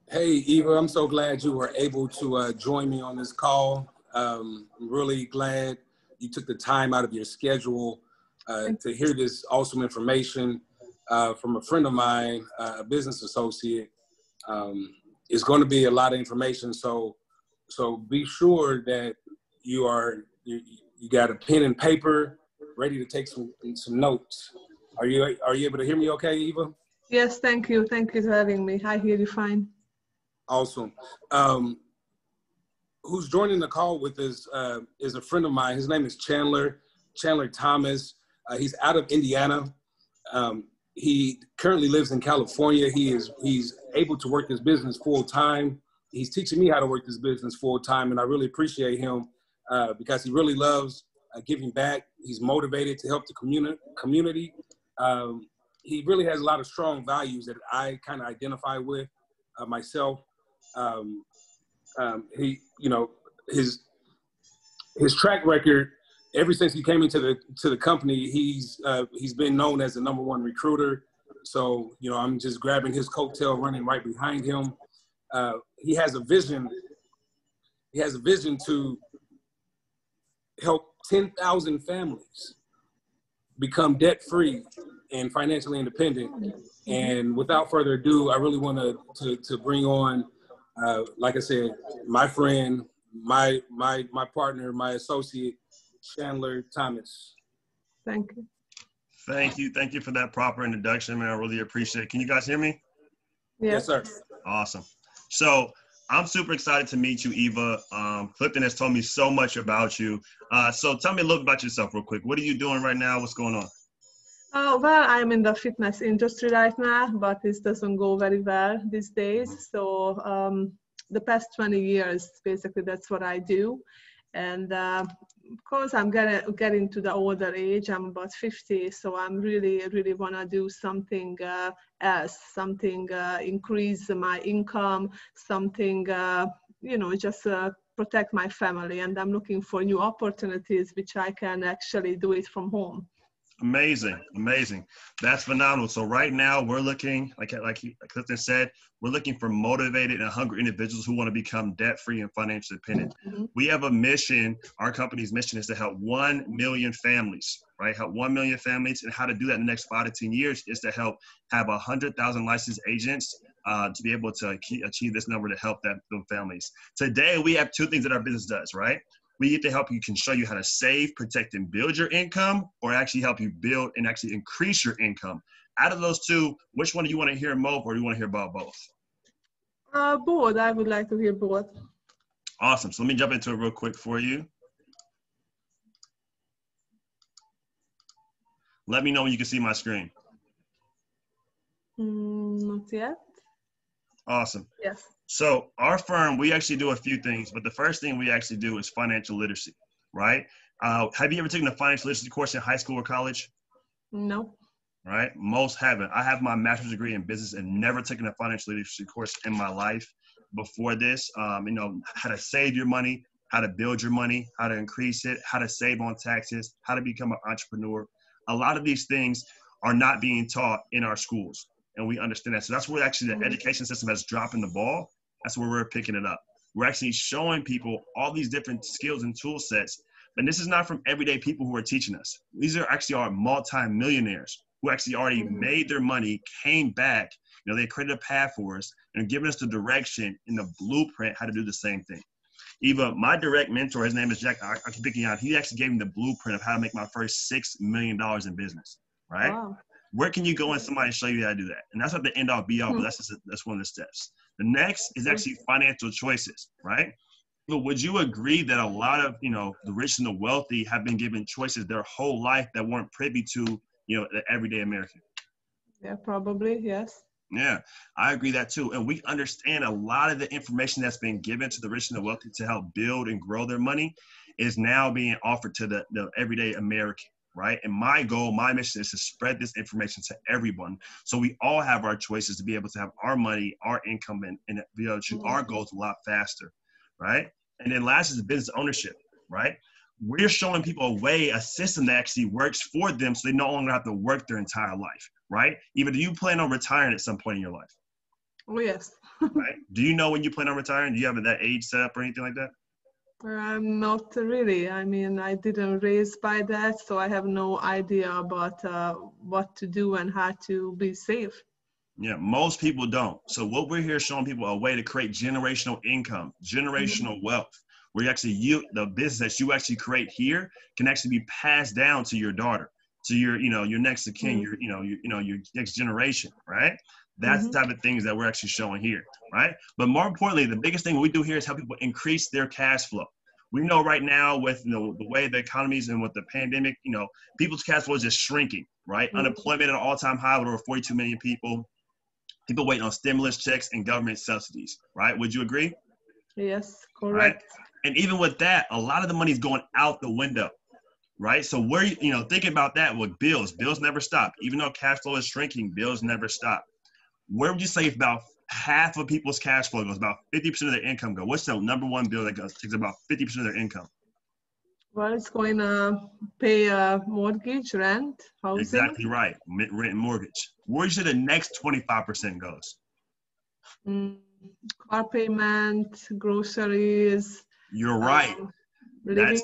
Hey, Eva, I'm so glad you were able to join me on this call. I'm really glad you took the time out of your schedule to hear this awesome information from a friend of mine, a business associate. It's going to be a lot of information, so be sure that you got a pen and paper ready to take some notes. Are you able to hear me okay, Eva? Yes, thank you. Thank you for having me. I hear you fine. Awesome. Who's joining the call with us is a friend of mine. His name is Chandler Thomas. He's out of Indiana. He currently lives in California. He's able to work this business full time. He's teaching me how to work this business full time, and I really appreciate him because he really loves giving back. He's motivated to help the community. He really has a lot of strong values that I kind of identify with myself. He, his track record, ever since he came into the company, he's been known as the #1 recruiter. So, I'm just grabbing his coattail, running right behind him. He has a vision. He has a vision to help 10,000 families become debt-free and financially independent. And without further ado, I really want to bring on, like I said, my friend, my partner, my associate, Chandler Thomas. Thank you. Thank you. Thank you for that proper introduction, man. I really appreciate it. Can you guys hear me? Yes, sir. Awesome. So I'm super excited to meet you, Eva. Clifton has told me so much about you. So tell me a little about yourself real quick. What are you doing right now? What's going on? Well, I'm in the fitness industry right now, but it doesn't go very well these days. So the past 20 years, basically, that's what I do. And of course, I'm getting to the older age. I'm about 50, so I'm really want to do something else, something increase my income, something, just protect my family. And I'm looking for new opportunities, which I can actually do it from home. Amazing. That's phenomenal. So right now we're looking, like Clifton said, we're looking for motivated and hungry individuals who want to become debt-free and financially independent. Mm-hmm. We have a mission. Our company's mission is to help 1 million families, right? Help 1 million families. And how to do that in the next 5 to 10 years is to help have 100,000 licensed agents to be able to achieve this number to help those families. Today, we have 2 things that our business does, right? We get to help you, can show you how to save, protect, and build your income, or actually help you build and actually increase your income. Out of those 2, which one do you want to hear more, or do you want to hear about both? Both. I would like to hear both. Awesome. So let me jump into it real quick for you. Let me know when you can see my screen. Not yet. Awesome. Yes. So our firm, we actually do a few things, but the first thing we actually do is financial literacy, right? Have you ever taken a financial literacy course in high school or college? No. Right? Most haven't. I have my master's degree in business and never taken a financial literacy course in my life before this. How to save your money, how to build your money, how to increase it, how to save on taxes, how to become an entrepreneur. A lot of these things are not being taught in our schools, and we understand that. So that's where actually the education system has dropped in the ball. That's where we're picking it up. We're actually showing people all these different skills and tool sets. And this is not from everyday people who are teaching us. These are actually our multi-millionaires who actually already made their money, came back. They created a path for us and given us the direction and the blueprint how to do the same thing. Eva, my direct mentor, his name is Jack Akibikian. He actually gave me the blueprint of how to make my first $6 million in business, right? Wow. Where can you go and somebody show you how to do that? And that's not the end all be all, but that's one of the steps. The next is actually financial choices, right? But would you agree that a lot of, the rich and the wealthy have been given choices their whole life that weren't privy to, the everyday American? Yeah, probably, yes. Yeah, I agree that too. And we understand a lot of the information that's been given to the rich and the wealthy to help build and grow their money is now being offered to the everyday American. Right? And my goal, my mission is to spread this information to everyone. So we all have our choices to be able to have our money, our income, and be able to achieve our goals a lot faster. Right? And then last is business ownership. Right? We're showing people a system that actually works for them so they no longer have to work their entire life. Right? Even do you plan on retiring at some point in your life? Oh, yes. Right? Do you know when you plan on retiring? Do you have that age set up or anything like that? Not really. I mean, I didn't raise by that, so I have no idea about what to do and how to be safe. Yeah, most people don't. So what we're here showing people a way to create generational income, generational wealth, where the business that you actually create here can actually be passed down to your daughter, to your next of kin, your next generation, right? That's the type of things that we're actually showing here, right? But more importantly, the biggest thing we do here is help people increase their cash flow. We know right now with the way the economies and with the pandemic, people's cash flow is just shrinking, right? Unemployment at an all-time high with over 42 million people. People waiting on stimulus checks and government subsidies, right? Would you agree? Yes, correct. Right? And even with that, a lot of the money is going out the window, right? So where, thinking about that with bills never stop. Even though cash flow is shrinking, bills never stop. Where would you say about half of people's cash flow goes, about 50% of their income go? What's the number one bill that takes about 50% of their income? Well, it's going to pay a mortgage, rent, housing. Exactly right. Rent and mortgage. Where do you say the next 25% goes? Car payment, groceries. You're right. Living.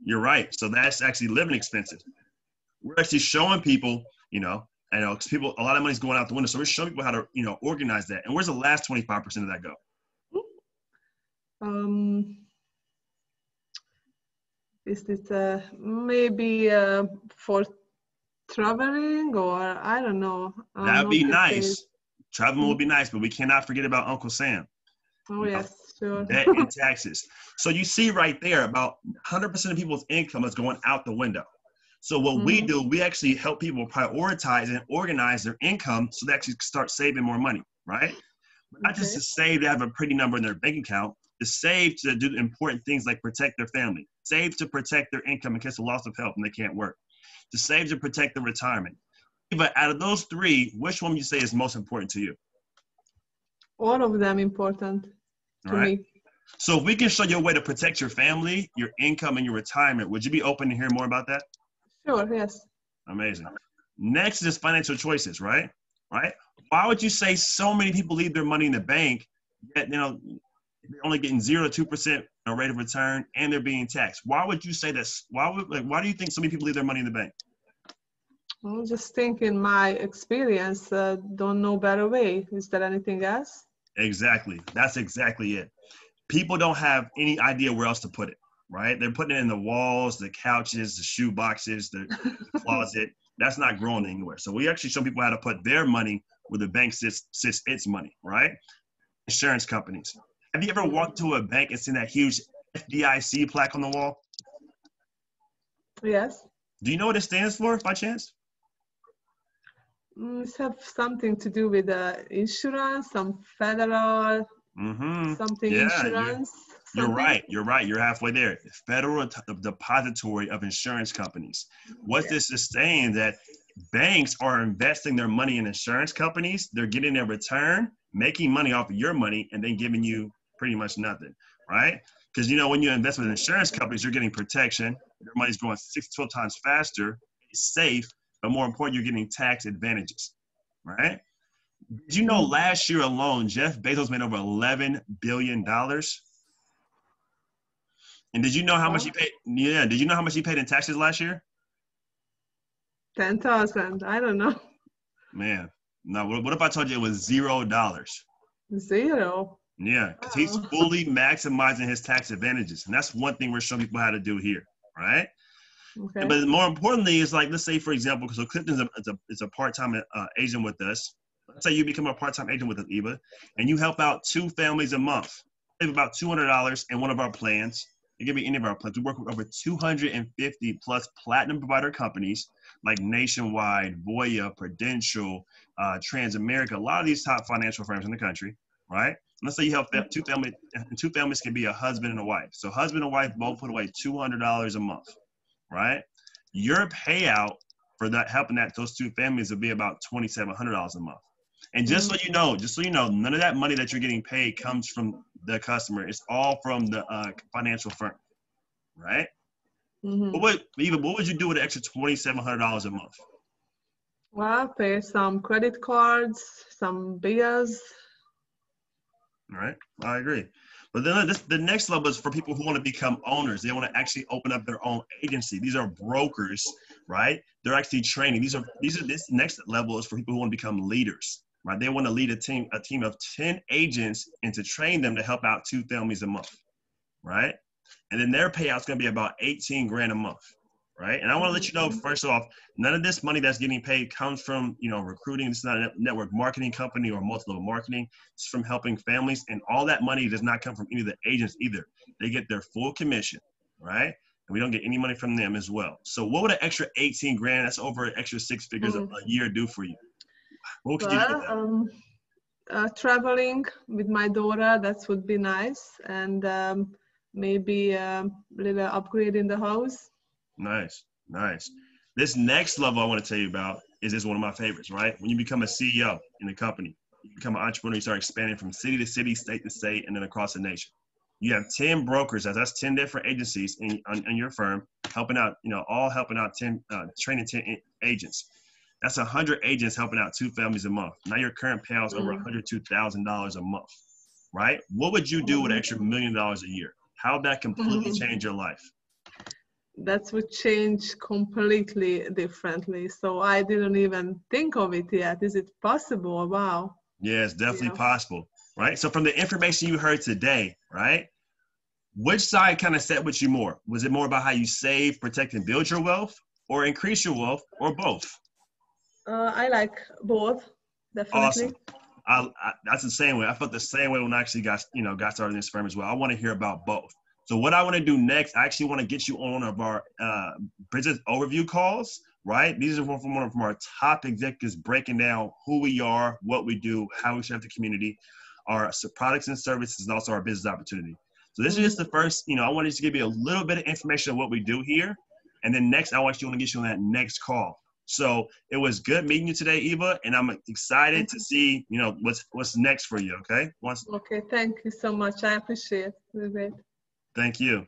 You're right. So that's actually living expenses. We're actually showing people, because people, a lot of money's going out the window. So we're showing people how to, organize that. And where's the last 25% of that go? Is it maybe for traveling, or I don't know. That'd be nice. Traveling would be nice, but we cannot forget about Uncle Sam. Oh, yes, sure. Debt and taxes. So you see right there, about 100% of people's income is going out the window. So what we do, we actually help people prioritize and organize their income so they actually start saving more money, right? Not just to save to have a pretty number in their bank account, to save to do important things like protect their family, save to protect their income in case of loss of health and they can't work, to save to protect their retirement. But out of those three, which one would you say is most important to you? All of them important to me. So if we can show you a way to protect your family, your income, and your retirement, would you be open to hear more about that? Sure, yes. Amazing. Next is financial choices, right? Why would you say so many people leave their money in the bank, yet they're only getting 0 to 2% rate of return, and they're being taxed? Why would you say this? Why do you think so many people leave their money in the bank? I just think in my experience, don't know better way. Is there anything else? Exactly. That's exactly it. People don't have any idea where else to put it, right? They're putting it in the walls, the couches, the shoe boxes, the closet. That's not growing anywhere. So we actually show people how to put their money where the bank sits its money, right? Insurance companies. Have you ever walked to a bank and seen that huge FDIC plaque on the wall? Yes. Do you know what it stands for by chance? It have something to do with insurance, some federal, something insurance. You're right. You're halfway there. Federal Depository of Insurance Companies. What this is saying that banks are investing their money in insurance companies. They're getting a return, making money off of your money, and then giving you pretty much nothing, right? Because, when you invest with insurance companies, you're getting protection. Your money's growing 6 to 12 times faster. It's safe, but more important, you're getting tax advantages, right? Did you know last year alone, Jeff Bezos made over $11 billion? And did you know how much he paid? Yeah. Did you know how much he paid in taxes last year? 10,000. I don't know. Man, no. What if I told you it was $0? Zero. Yeah, because he's fully maximizing his tax advantages, and that's one thing we're showing people how to do here, right? Okay. But more importantly, is like, let's say for example, because Clifton is a part-time agent with us. Let's say you become a part-time agent with us, Eva, and you help out 2 families a month. Save about $200 in one of our plans. It could be any of our plans. We work with over 250 plus platinum provider companies like Nationwide, Voya, Prudential, Transamerica, a lot of these top financial firms in the country, right? Let's say you help 2 families, and 2 families can be a husband and a wife. So husband and wife both put away $200 a month, right? Your payout for that helping those 2 families would be about $2,700 a month. And just so you know, none of that money that you're getting paid comes from the customer. It's all from the financial firm, right? But what would you do with an extra $2,700 a month? Well, pay some credit cards, some bills. All right, I agree. But then the next level is for people who want to become owners. They want to actually open up their own agency. These are brokers, right? They're actually training. This next level is for people who want to become leaders, right? They want to lead a team of 10 agents and to train them to help out 2 families a month, right? And then their payout's going to be about 18 grand a month, right? And I want to let you know, first off, none of this money that's getting paid comes from, recruiting. It's not a network marketing company or multi-level marketing. It's from helping families. And all that money does not come from any of the agents either. They get their full commission, right? And we don't get any money from them as well. So what would an extra 18 grand, that's over an extra 6 figures a year, do for you? What could you do with that? Traveling with my daughter, that would be nice. And maybe a little upgrade in the house. Nice, nice. This next level I want to tell you about is one of my favorites, right? When you become a CEO in a company, you become an entrepreneur, you start expanding from city to city, state to state, and then across the nation. You have 10 brokers, that's 10 different agencies in your firm, helping out, all helping out 10, training 10 agents. That's 100 agents helping out 2 families a month. Now your current payout is over $102,000 a month, right? What would you do with an extra $1 million a year? How would that completely change your life? That would change completely differently. So I didn't even think of it yet. Is it possible? Wow. Yeah, it's definitely possible, right? So from the information you heard today, right? Which side kind of set with you more? Was it more about how you save, protect, and build your wealth, or increase your wealth, or both? I like both, definitely. Awesome. That's the same way. I felt the same way when I actually got started in this firm as well. I want to hear about both. So what I want to do next, I actually want to get you on one of our business overview calls, right? These are from one of our top executives breaking down who we are, what we do, how we serve the community, our products and services, and also our business opportunity. So this is just the first, I wanted to give you a little bit of information on what we do here. And then next, I want to get you on that next call. So it was good meeting you today, Eva, and I'm excited to see, what's next for you, okay? Okay, thank you so much. I appreciate it. Thank you.